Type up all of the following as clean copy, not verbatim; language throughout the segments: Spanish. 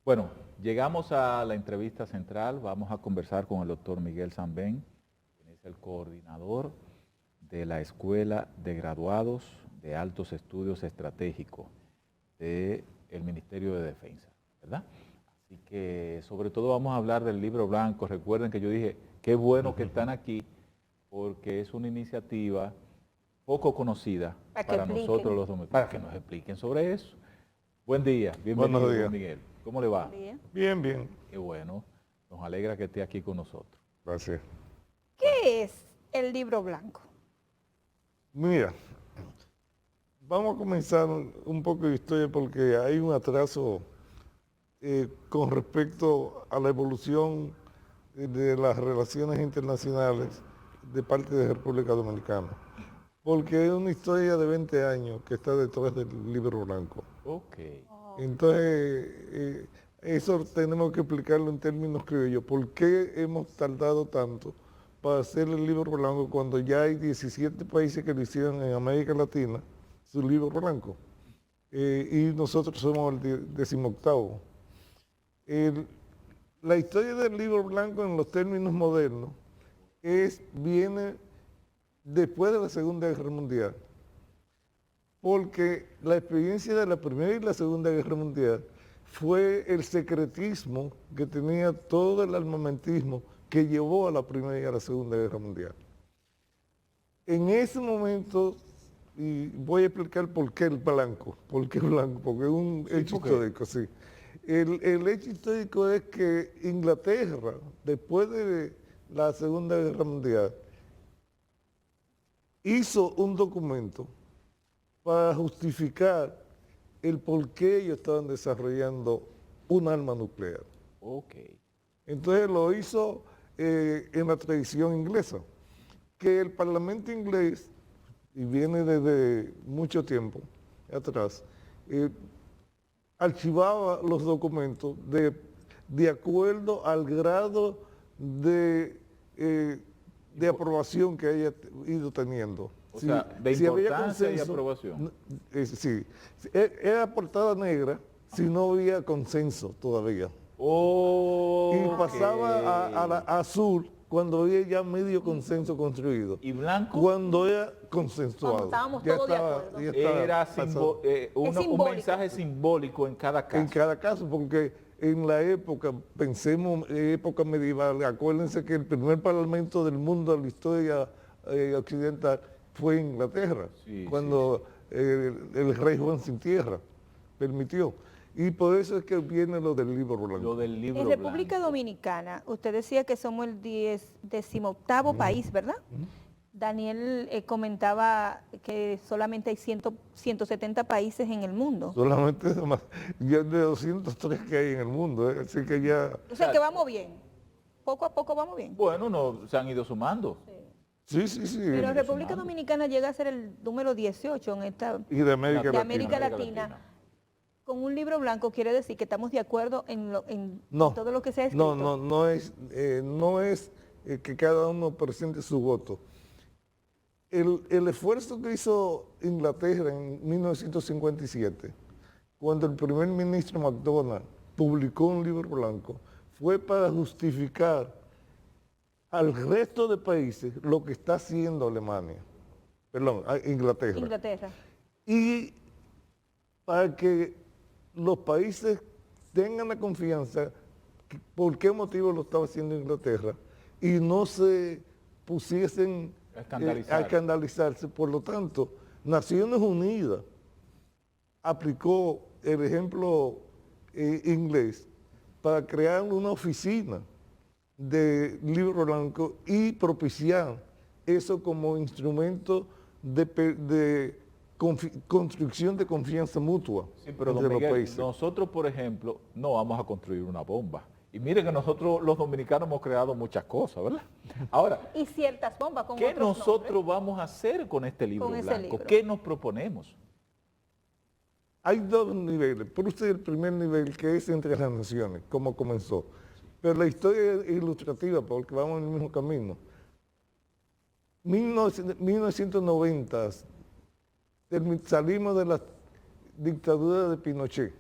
Bueno, llegamos a la entrevista central. Vamos a conversar con el doctor Miguel Sambén, quien es el coordinador de la Escuela de Graduados de Altos Estudios Estratégicos del Ministerio de Defensa, ¿verdad? Así que sobre todo vamos a hablar del libro blanco. Recuerden que yo dije, qué bueno que están aquí, porque es una iniciativa poco conocida para nosotros los dominicanos, para que nos expliquen sobre eso. Buen día, bienvenido, Buenos días. don Miguel. ¿Cómo le va? Bien, bien. Qué bueno, nos alegra que esté aquí con nosotros. Gracias. ¿Qué es el libro blanco? Mira, vamos a comenzar un poco de historia porque hay un atraso con respecto a la evolución de las relaciones internacionales de parte de República Dominicana. Porque es una historia de 20 años que está detrás del libro blanco. Ok. Entonces, eso tenemos que explicarlo en términos criollos. ¿Por qué hemos tardado tanto para hacer el libro blanco cuando ya hay 17 países que lo hicieron en América Latina, su libro blanco? Y nosotros somos el 18º. La historia del libro blanco en los términos modernos viene después de la Segunda Guerra Mundial. Porque la experiencia de la Primera y la Segunda Guerra Mundial fue el secretismo que tenía todo el armamentismo que llevó a la Primera y a la Segunda Guerra Mundial. En ese momento, y voy a explicar por qué el blanco, porque es un hecho histórico, sí. El hecho histórico es que Inglaterra, después de la Segunda Guerra Mundial, hizo un documento para justificar el por qué ellos estaban desarrollando un arma nuclear. Ok. Entonces lo hizo en la tradición inglesa, que el Parlamento inglés, y viene desde mucho tiempo atrás, archivaba los documentos de acuerdo al grado de aprobación que haya ido teniendo. O sea, de importancia y aprobación. Sí, era portada negra si no había consenso todavía. Okay. Y pasaba a la azul cuando había ya medio consenso construido. ¿Y blanco? Cuando era consensuado. Cuando estábamos todos de acuerdo. Era un mensaje simbólico en cada caso. En cada caso, porque en la época, pensemos en época medieval, acuérdense que el primer parlamento del mundo de la historia occidental fue en Inglaterra, cuando el rey Juan sin tierra permitió. Y por eso es que viene lo del libro blanco. Lo del libro En República blanco. Dominicana, usted decía que somos el 18º país, ¿verdad? Daniel comentaba que solamente hay 170 países en el mundo. Solamente ya de 203 que hay en el mundo, así que ya... O sea que vamos bien, poco a poco vamos bien. Bueno, no, se han ido sumando. Sí. Pero República Dominicana llega a ser el número 18 en esta... Y de América de Latina. América Latina. Con un libro blanco quiere decir que estamos de acuerdo en todo lo que se ha escrito. No es que cada uno presente su voto. El esfuerzo que hizo Inglaterra en 1957, cuando el primer ministro MacDonald publicó un libro blanco, fue para justificar al resto de países lo que está haciendo Inglaterra. Y para que los países tengan la confianza por qué motivo lo estaba haciendo Inglaterra y no se pusiesen a escandalizarse. Por lo tanto, Naciones Unidas aplicó el ejemplo inglés para crear una oficina de libro blanco y propiciar eso como instrumento de construcción de confianza mutua pero entre los países. Nosotros, por ejemplo, no vamos a construir una bomba. Y mire que nosotros los dominicanos hemos creado muchas cosas, ¿verdad? Ahora, y ciertas bombas con ¿qué otros nosotros nombres? vamos a hacer con este libro Con ese blanco? libro. ¿Qué nos proponemos? Hay dos niveles. Por usted el primer nivel, que es entre las naciones, cómo comenzó. Pero la historia es ilustrativa, porque vamos en el mismo camino. 1990, salimos de la dictadura de Pinochet.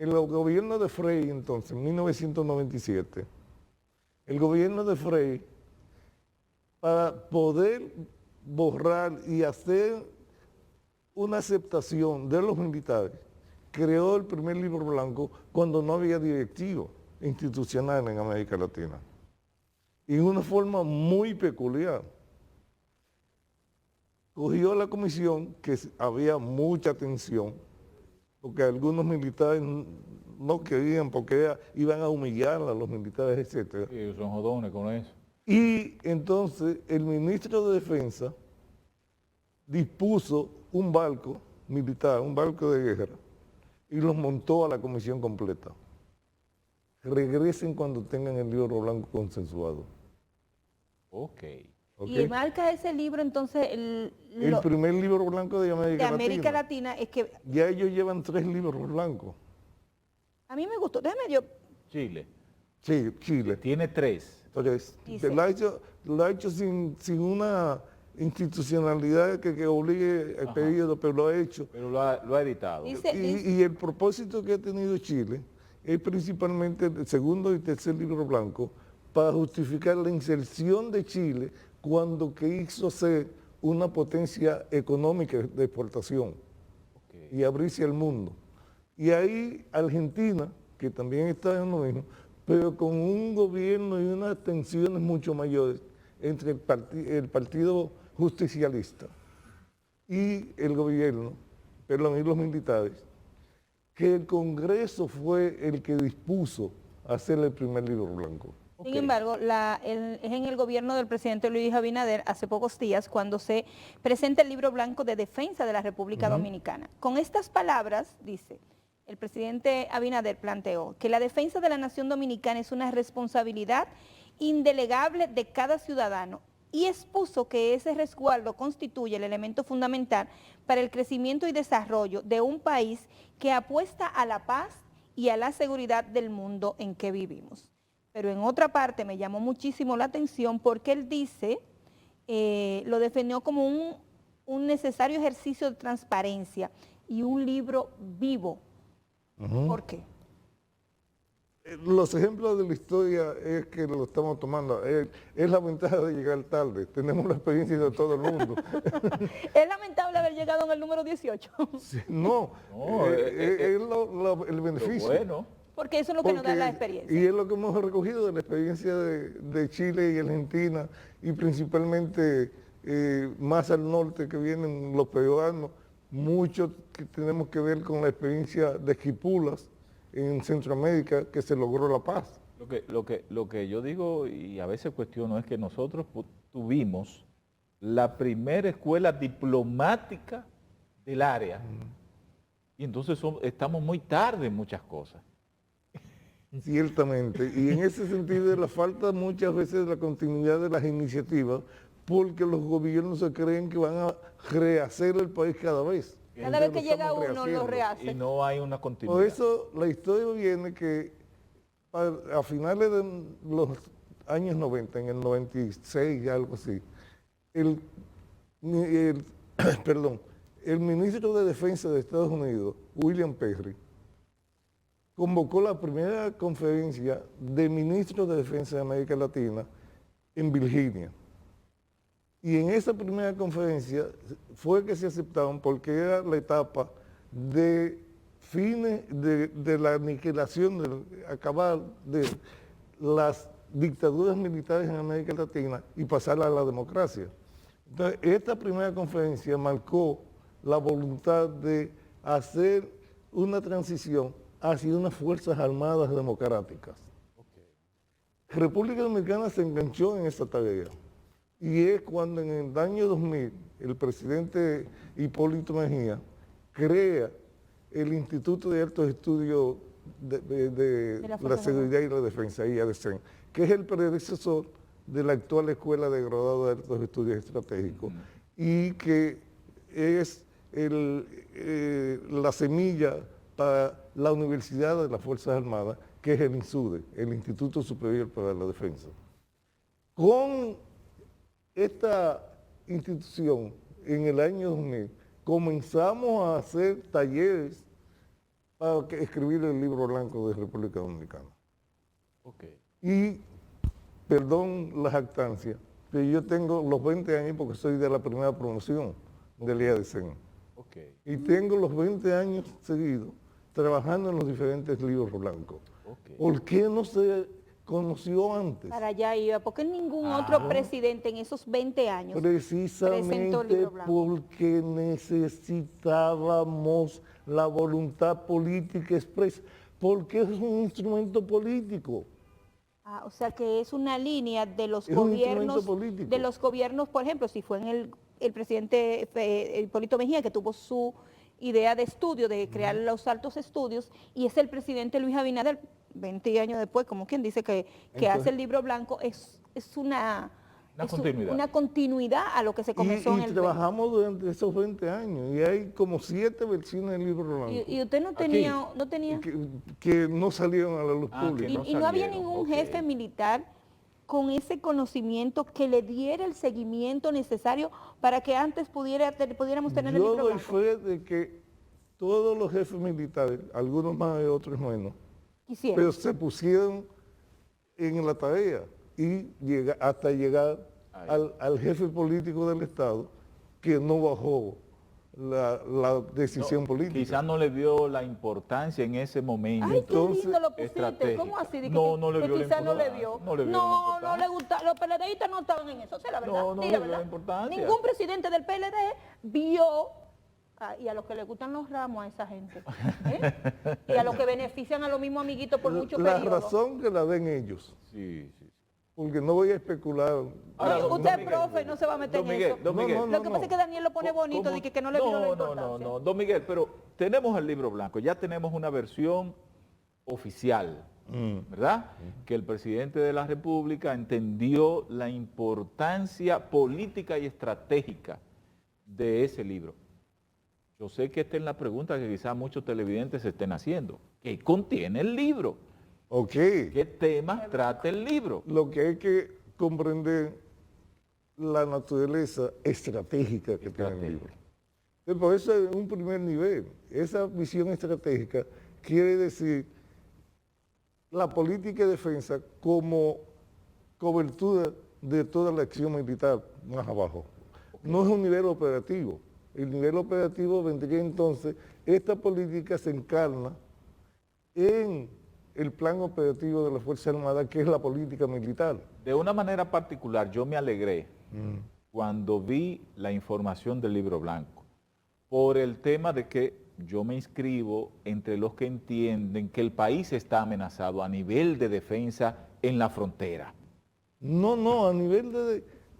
el gobierno de Frei, entonces, en 1997, el gobierno de Frei, para poder borrar y hacer una aceptación de los militares, creó el primer libro blanco cuando no había directivo institucional en América Latina. Y en una forma muy peculiar. Cogió la comisión, que había mucha tensión, porque algunos militares no querían, porque iban a humillar a los militares, etc. Sí, ellos son jodones con eso. Y entonces el ministro de Defensa dispuso un barco militar, un barco de guerra, y los montó a la comisión completa. Regresen cuando tengan el libro blanco consensuado. Ok. Y marca ese libro entonces El primer libro blanco de América Latina es que ya ellos llevan 3 libros blancos. a mí me gustó. Déjame yo. Chile. Sí, Chile. Tiene 3. Entonces, Dice. lo ha hecho sin una institucionalidad que obligue el pedido, pero lo ha hecho. Pero lo ha editado. Y el propósito que ha tenido Chile es principalmente el segundo y tercer libro blanco para justificar la inserción de Chile cuando quiso ser una potencia económica de exportación y abrirse al mundo. Y ahí Argentina, que también está en lo mismo, pero con un gobierno y unas tensiones mucho mayores entre el partido justicialista y el gobierno, perdón, y los militares, que el Congreso fue el que dispuso hacer el primer libro blanco. Sin embargo, es en el gobierno del presidente Luis Abinader hace pocos días cuando se presenta el libro blanco de defensa de la República Dominicana. Con estas palabras, dice, el presidente Abinader planteó que la defensa de la nación dominicana es una responsabilidad indelegable de cada ciudadano y expuso que ese resguardo constituye el elemento fundamental para el crecimiento y desarrollo de un país que apuesta a la paz y a la seguridad del mundo en que vivimos. Pero en otra parte me llamó muchísimo la atención porque él dice, lo defendió como un necesario ejercicio de transparencia y un libro vivo. ¿Por qué? Los ejemplos de la historia es que lo estamos tomando. Es la ventaja de llegar tarde. Tenemos la experiencia de todo el mundo. Es lamentable haber llegado en el número 18. Sí, no, es el beneficio. Bueno. Porque eso es lo que nos da la experiencia. Y es lo que hemos recogido de la experiencia de Chile y Argentina, y principalmente más al norte que vienen los peruanos, mucho que tenemos que ver con la experiencia de Esquipulas en Centroamérica, que se logró la paz. Lo que yo digo y a veces cuestiono es que nosotros tuvimos la primera escuela diplomática del área y entonces estamos muy tarde en muchas cosas. Ciertamente, y en ese sentido la falta muchas veces de la continuidad de las iniciativas, porque los gobiernos se creen que van a rehacer el país cada vez. Cada vez que llega uno lo rehace. Y no hay una continuidad. Por eso la historia viene que a finales de los años 90, en el 96 y algo así, el ministro de Defensa de Estados Unidos, William Perry, convocó la primera conferencia de ministros de Defensa de América Latina en Virginia. Y en esa primera conferencia fue que se aceptaron porque era la etapa de fines de la aniquilación, de acabar de las dictaduras militares en América Latina y pasar a la democracia. Entonces, esta primera conferencia marcó la voluntad de hacer una transición hacia unas fuerzas armadas democráticas. República Dominicana se enganchó en esa tarea. Y es cuando en el año 2000 el presidente Hipólito Mejía crea el Instituto de Altos Estudios de la Seguridad y la Defensa, IADESEN, que es el predecesor de la actual Escuela de Graduados de Altos Estudios Estratégicos y que es la semilla para la Universidad de las Fuerzas Armadas, que es el INSUDE, el Instituto Superior para la Defensa. Con esta institución, en el año 2000, comenzamos a hacer talleres para escribir el libro blanco de República Dominicana. Ok. Y, perdón la jactancia, que yo tengo los 20 años porque soy de la primera promoción del IADCEN. Ok. Y tengo los 20 años seguidos trabajando en los diferentes libros blancos. Ok. ¿Por qué no se conoció antes? Para allá iba, porque ningún otro presidente en esos 20 años presentó el Precisamente libro blanco. porque necesitábamos la voluntad política expresa, porque es un instrumento político. O sea que es una línea de los Es un gobiernos, instrumento político. de los gobiernos, por ejemplo, si fue en el presidente Hipólito Mejía que tuvo su idea de estudio, de crear los altos estudios, y es el presidente Luis Abinader, 20 años después, como quien dice que hace el libro blanco, es una continuidad a lo que se comenzó Y en el trabajamos durante esos 20 años, y hay como 7 versiones del libro blanco. Y usted no tenía, que no salieron a la luz pública. y no había salieron, ningún ok. jefe militar con ese conocimiento que le diera el seguimiento necesario para que antes pudiéramos tener el Yo libro doy blanco. fe de que todos los jefes militares, algunos más y otros menos, Quisiera. pero se pusieron en la tarea y hasta llegar al jefe político del Estado que no bajó la decisión política. Quizás no le vio la importancia en ese momento. Ay, qué lindo Entonces, lo pusiste. estratégica. ¿Cómo así? De No le vio la quizás no le importancia. vio. No le vio la No importancia. le gusta. Los PLDistas no estaban en eso. Esa es la verdad. No Di le la vio la verdad. importancia. Ningún presidente del PLD vio, y a los que les gustan los ramos a esa gente, ¿eh? Y a los que benefician a los mismos amiguitos por muchos La periodos. razón que la den ellos, Sí, sí. porque no voy a especular. Ahora, No, don usted es Miguel, profe, no se va a meter don en Miguel, eso. don Miguel. Lo que pasa es que Daniel lo pone bonito, ¿Cómo? de que no le vio la No, importancia. don Miguel, pero tenemos el libro blanco, ya tenemos una versión oficial, ¿verdad? Que el presidente de la República entendió la importancia política y estratégica de ese libro. Yo sé que esta es la pregunta que quizás muchos televidentes se estén haciendo. ¿Qué contiene el libro? Ok, ¿Qué temas trata el libro? lo que hay que comprender la naturaleza estratégica que tiene el libro. Entonces, por eso es un primer nivel. Esa visión estratégica quiere decir la política de defensa como cobertura de toda la acción militar más abajo. No es un nivel operativo. El nivel operativo vendría entonces, esta política se encarna en el plan operativo de la Fuerza Armada, que es la política militar. De una manera particular, yo me alegré cuando vi la información del libro blanco, por el tema de que yo me inscribo entre los que entienden que el país está amenazado a nivel de defensa en la frontera. No, a nivel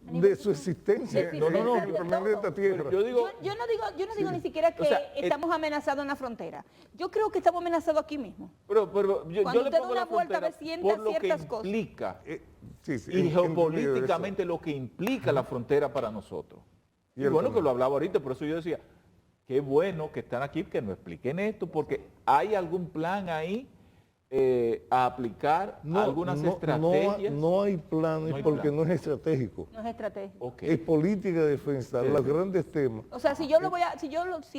de su existencia de en el todo. planeta Tierra. Yo digo, Yo no digo ni siquiera que O sea, estamos amenazados en la frontera. Yo creo que estamos amenazados aquí mismo. pero yo Cuando le usted da pongo una la vuelta, frontera ve por lo que ciertas cosas. implica, Sí, sí, y en geopolíticamente lo que implica la frontera para nosotros. Y Y el bueno que camino. lo hablaba ahorita, por eso yo decía, qué bueno que están aquí, que nos expliquen esto, porque hay algún plan ahí a aplicar, algunas estrategias. No hay planes No hay porque plan. no es estratégico. No es estratégico. Ok. Es política de defensa, Sí. los grandes temas. O sea, si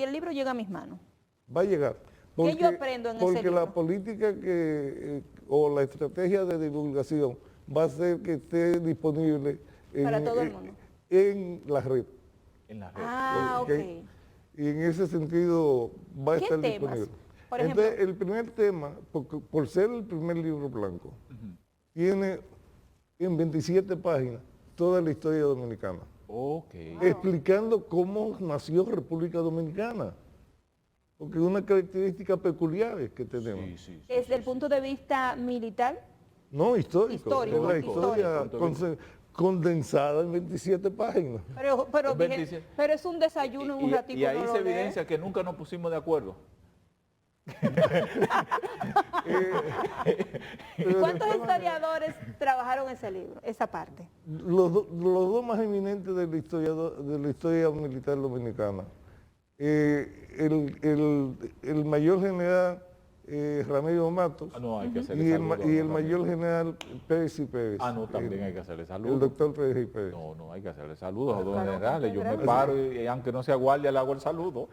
el libro llega a mis manos, Va a llegar. ¿Qué yo aprendo en ese Porque la libro? política o la estrategia de divulgación va a ser que esté disponible Para todo el mundo. en la red. En la red. ok. Y en ese sentido va a ¿Qué estar temas? disponible. Por ejemplo. Entonces, el primer tema, por ser el primer libro blanco, tiene en 27 páginas toda la historia dominicana, Ok. explicando cómo nació República Dominicana, porque es una característica peculiar que tenemos. Sí, sí, sí. Desde el punto de vista militar, No, histórico. Histórico, Es la histórico. historia condensada en 27 páginas. pero 27. es un desayuno en un ratito. Y ahí uno se lo lee. evidencia que nunca nos pusimos de acuerdo. ¿Cuántos historiadores trabajaron ese libro, esa parte? Los dos más eminentes de la historia militar dominicana, el mayor general Ramiro Matos, No, hay que y hacerle saludo. y el mayor general Pérez y Pérez. No, también hay que hacerle saludo. El doctor Pérez y Pérez. No, hay que hacerle saludos a los Claro, generales. Yo me gracias. paro y aunque no sea guardia le hago el saludo.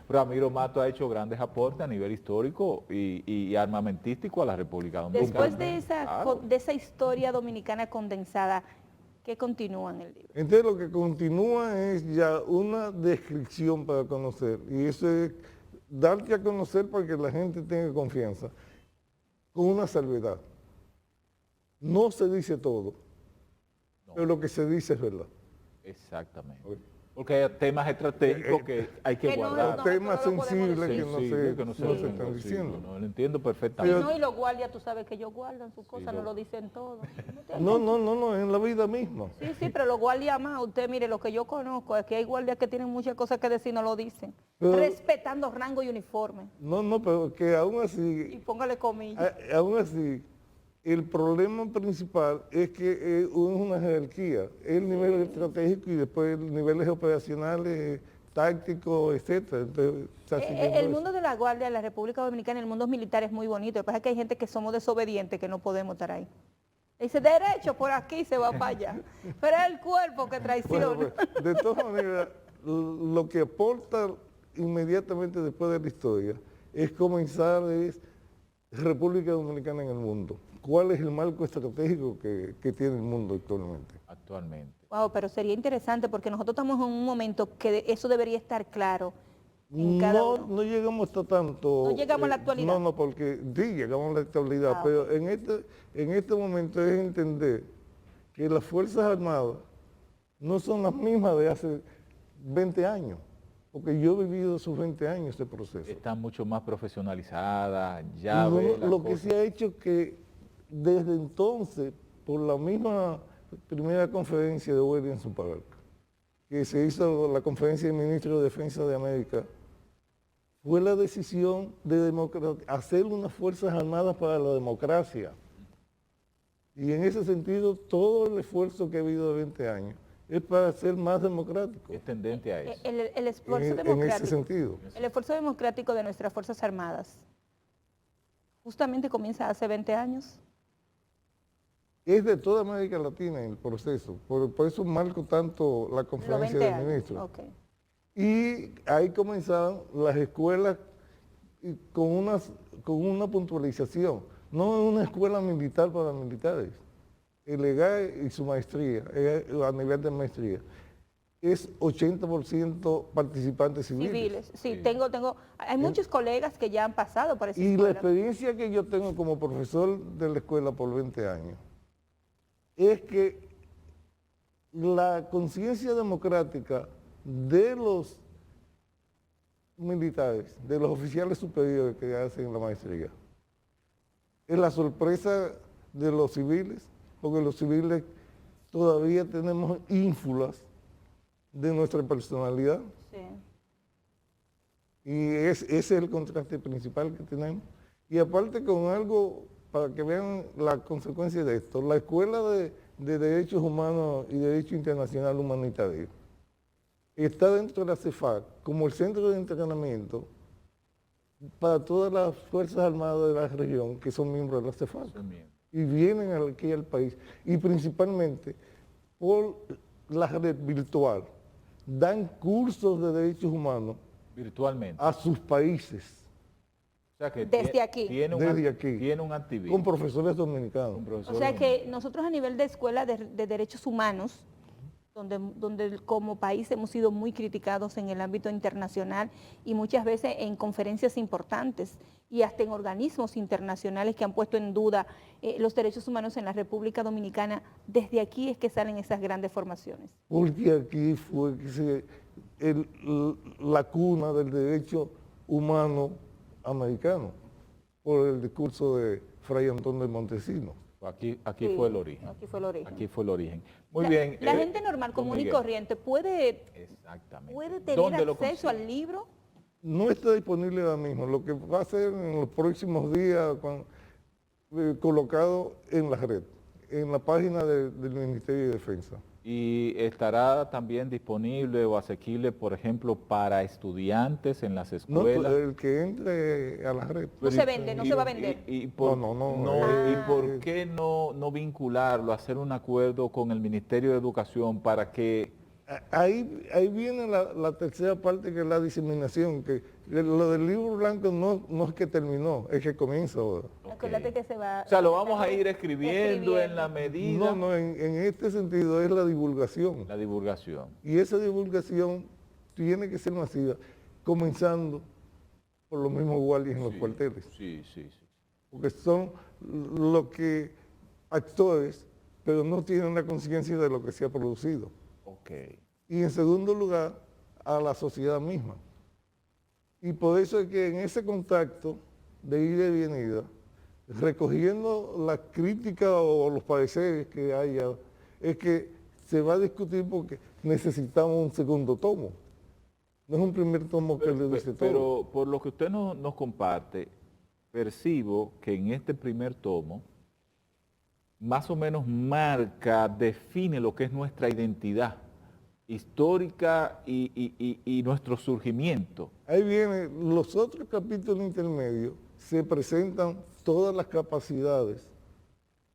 Ramiro Mato ha hecho grandes aportes a nivel histórico y armamentístico a la República Dominicana. Después de Claro. de esa historia dominicana condensada, ¿qué continúa en el libro? Entonces lo que continúa es ya una descripción para conocer, y eso es darte a conocer para que la gente tenga confianza, con una salvedad. No se dice todo, No. pero lo que se dice es verdad. Exactamente. Ok. Porque hay temas estratégicos que hay que Que no, guardar. no, Temas no lo podemos sensibles decir. que no Sensible, se, que no se no se deben están decir. diciendo. No, lo entiendo Y perfectamente. no, y los guardias, tú sabes que ellos guardan sus cosas, no lo- lo dicen todo. No, en la vida misma. Sí, pero los guardias más, usted mire, lo que yo conozco es que hay guardias que tienen muchas cosas que decir, no lo dicen. Pero- Respetando rango y uniforme. No, pero que aún Y así, póngale comillas. aún así, el problema principal es que es una jerarquía, el nivel estratégico y después niveles operacionales, tácticos, etcétera. Entonces, está siguiendo El eso. mundo de la guardia de la República Dominicana, el mundo militar es muy bonito. Lo que pasa es que hay gente que somos desobedientes, que no podemos estar ahí. Dice, derecho por aquí, se va para allá. Pero es el cuerpo que traiciona. Bueno, pues, de todas maneras, lo que aporta inmediatamente después de la historia es comenzar República Dominicana en el mundo. ¿Cuál es el marco estratégico que tiene el mundo actualmente? Actualmente. Wow, pero sería interesante porque nosotros estamos en un momento que eso debería estar claro en cada uno. No llegamos hasta tanto. No llegamos a la actualidad. No, porque sí, llegamos a la actualidad, Ah, pero en este momento es entender que las Fuerzas Armadas no son las mismas de hace 20 años, porque yo he vivido esos 20 años ese proceso. Están mucho más profesionalizadas, ya No, ve la lo que cosa. se ha hecho que desde entonces, por la misma primera conferencia de Williamson Park, que se hizo la conferencia de ministros de Defensa de América, fue la decisión de hacer unas Fuerzas Armadas para la democracia. Y en ese sentido, todo el esfuerzo que ha habido de 20 años es para ser más democrático. Es tendente a eso. El esfuerzo En ese democrático. sentido. El esfuerzo democrático de nuestras Fuerzas Armadas justamente comienza hace 20 años. Es de toda América Latina el proceso, por eso marco tanto la Los conferencia 20 de años. ministros. Ok. Y ahí comenzaron las escuelas y con una puntualización, no es una escuela militar para militares. El EGAE y su maestría, a nivel de maestría, es 80% participantes civiles. Civiles. Sí, Sí. hay muchos colegas que ya han pasado por esa Y la escuela. experiencia que yo tengo como profesor de la escuela por 20 años es que la conciencia democrática de los militares, de los oficiales superiores que hacen la maestría, es la sorpresa de los civiles, porque los civiles todavía tenemos ínfulas de nuestra personalidad. Sí. Y ese es el contraste principal que tenemos. Y aparte con algo, para que vean la consecuencia de esto, la Escuela de Derechos Humanos y Derecho Internacional Humanitario está dentro de la CEFAC como el centro de entrenamiento para todas las Fuerzas Armadas de la región que son miembros de la CEFAC. Eso es bien. Y vienen aquí al país. Y principalmente por la red virtual, dan cursos de derechos humanos Virtualmente. a sus países O sea que Desde aquí. Desde aquí. Tiene un antivirus. con profesores dominicanos. un profesor O sea que dominicano. nosotros a nivel de escuela de derechos humanos, donde como país hemos sido muy criticados en el ámbito internacional y muchas veces en conferencias importantes y hasta en organismos internacionales que han puesto en duda los derechos humanos en la República Dominicana, desde aquí es que salen esas grandes formaciones. Porque aquí fue que la cuna del derecho humano americano, por el discurso de Fray Antonio de Montesinos. Aquí Sí, fue el origen. Aquí fue el origen. Aquí fue el origen. Muy La- bien. La gente normal, don común y Miguel. corriente, ¿puede Exactamente. tener ¿Dónde lo acceso consigue? al libro? No está disponible ahora mismo, lo que va a ser en los próximos días colocado en la red, en la página del Ministerio de Defensa. ¿Y estará también disponible o asequible, por ejemplo, para estudiantes en las No, escuelas? el que entre a la red. No se vende, no se va a vender. ¿Y por qué no vincularlo, hacer un acuerdo con el Ministerio de Educación para que... Ahí viene la tercera parte, que es la diseminación, que lo del libro blanco no es que terminó, es que comienza ahora. Acuérdate que se va... O sea, lo vamos a ir escribiendo en la medida... No, en este sentido es la divulgación. La divulgación. Y esa divulgación tiene que ser masiva, comenzando por los mismos guardias en los cuarteles. Sí. Porque son los que actores, pero no tienen la conciencia de lo que se ha producido. Okay. Y en segundo lugar, a la sociedad misma. Y por eso es que en ese contacto de ida y venida, recogiendo las críticas o los pareceres que haya, es que se va a discutir porque necesitamos un segundo tomo. No es un primer tomo que le dice todo. Pero por lo que usted nos comparte, percibo que en este primer tomo, más o menos marca, define lo que es nuestra identidad histórica y nuestro surgimiento. Ahí vienen los otros capítulos intermedios, se presentan todas las capacidades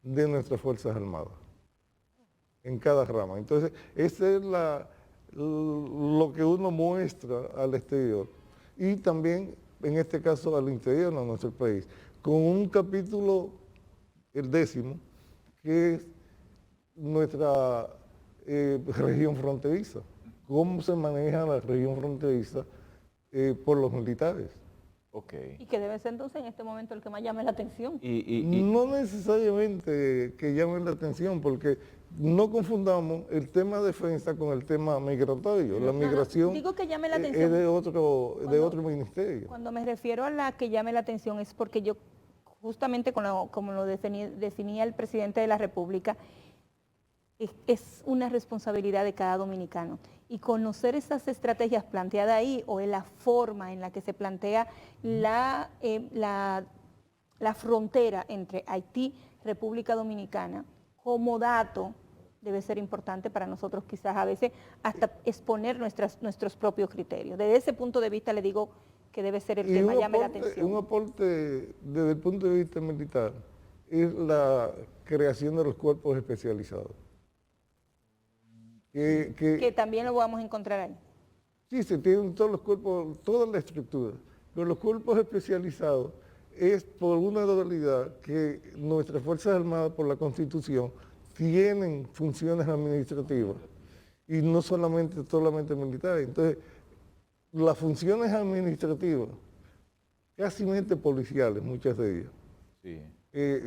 de nuestras Fuerzas Armadas, en cada rama. Entonces, ese es lo que uno muestra al exterior y también, en este caso, al interior de nuestro país, con un capítulo, el 10º, que es nuestra región fronteriza, cómo se maneja la región fronteriza por los militares. Okay. Y que debe ser entonces en este momento el que más llame la atención. No necesariamente que llame la atención, porque no confundamos el tema defensa con el tema migratorio. La migración digo que llame la atención. es de otro ministerio. Cuando me refiero a la que llame la atención es porque yo, justamente como lo definía el presidente de la República, es una responsabilidad de cada dominicano. Y conocer esas estrategias planteadas ahí o en la forma en la que se plantea la frontera entre Haití y República Dominicana, como dato, debe ser importante para nosotros quizás a veces hasta exponer nuestros propios criterios. Desde ese punto de vista le digo que debe ser el que más llame la atención. Un aporte desde el punto de vista militar es la creación de los cuerpos especializados. Que también lo vamos a encontrar ahí. Sí, se tienen todos los cuerpos, toda la estructura, pero los cuerpos especializados es por una dualidad que nuestras Fuerzas Armadas, por la Constitución, tienen funciones administrativas y no solamente militares. Entonces, las funciones administrativas, casi policiales, muchas de ellas, sí.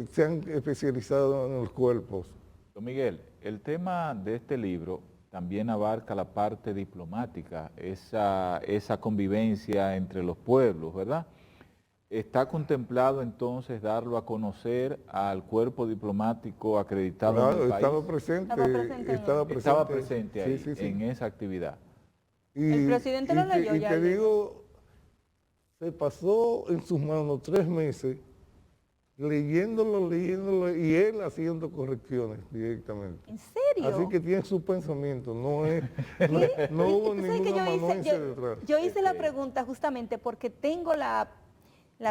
Se han especializado en los cuerpos. Don Miguel, el tema de este libro también abarca la parte diplomática, esa convivencia entre los pueblos, ¿verdad? ¿Está contemplado entonces darlo a conocer al cuerpo diplomático acreditado en el país? Estaba presente ahí, en esa actividad. El presidente lo leyó ya. Y te digo, se pasó en sus manos 3 meses leyéndolo y él haciendo correcciones directamente. ¿En serio? Así que tiene su pensamiento, no hubo ninguna amanuense detrás. Yo hice la pregunta justamente porque tengo la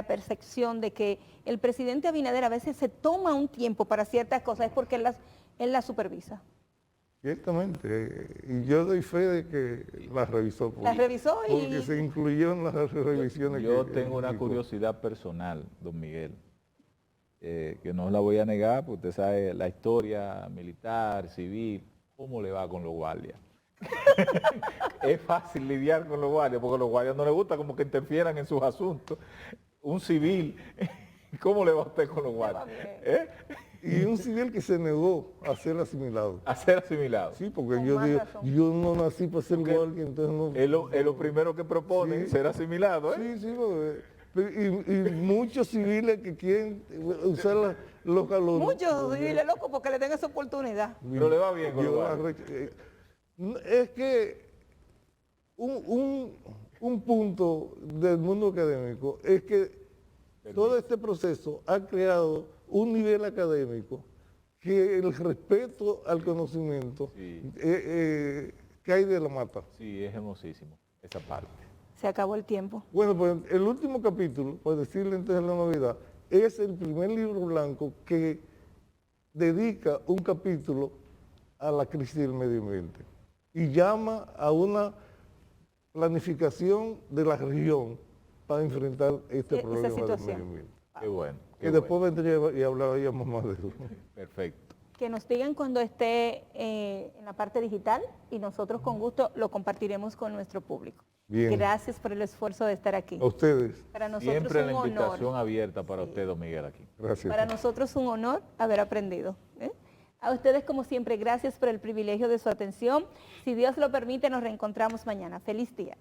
percepción de que el presidente Abinader a veces se toma un tiempo para ciertas cosas, es porque él las supervisa. Ciertamente, y yo doy fe de que las revisó. Porque se incluyó en las revisiones. Yo tengo una curiosidad personal, don Miguel, que no la voy a negar, porque usted sabe la historia militar, civil, cómo le va con los guardias. Es fácil lidiar con los guardias, porque a los guardias no les gusta como que interfieran en sus asuntos. Un civil, ¿cómo le va a usted con los guardias? Y un civil que se negó a ser asimilado. A ser asimilado. Sí, porque yo no nací para ser guardia, entonces no... Es lo primero que propone, sí, ser asimilado, ¿eh? Sí, y muchos civiles que quieren usar los galones. Muchos civiles locos porque le den esa oportunidad. Pero le va bien con los guardias. Es que un punto del mundo académico es que todo este proceso ha creado un nivel académico que el respeto al conocimiento Sí. cae de la mata. Sí, es hermosísimo esa parte. Se acabó el tiempo. Bueno, pues el último capítulo, por decirle entonces la novedad, es el primer libro blanco que dedica un capítulo a la crisis del medio ambiente y llama a una planificación de la región para enfrentar este Esa problema del situación. medio ambiente. Qué bueno. Que Qué después bueno. vendría y hablaríamos más de eso. Perfecto. Que nos digan cuando esté en la parte digital y nosotros con gusto lo compartiremos con nuestro público. Bien. Gracias por el esfuerzo de estar aquí. A ustedes, Para nosotros Siempre un la invitación honor. abierta para usted, don Miguel, aquí. gracias. Para nosotros un honor haber aprendido. ¿eh? A ustedes, como siempre, gracias por el privilegio de su atención. Si Dios lo permite, nos reencontramos mañana. Feliz día.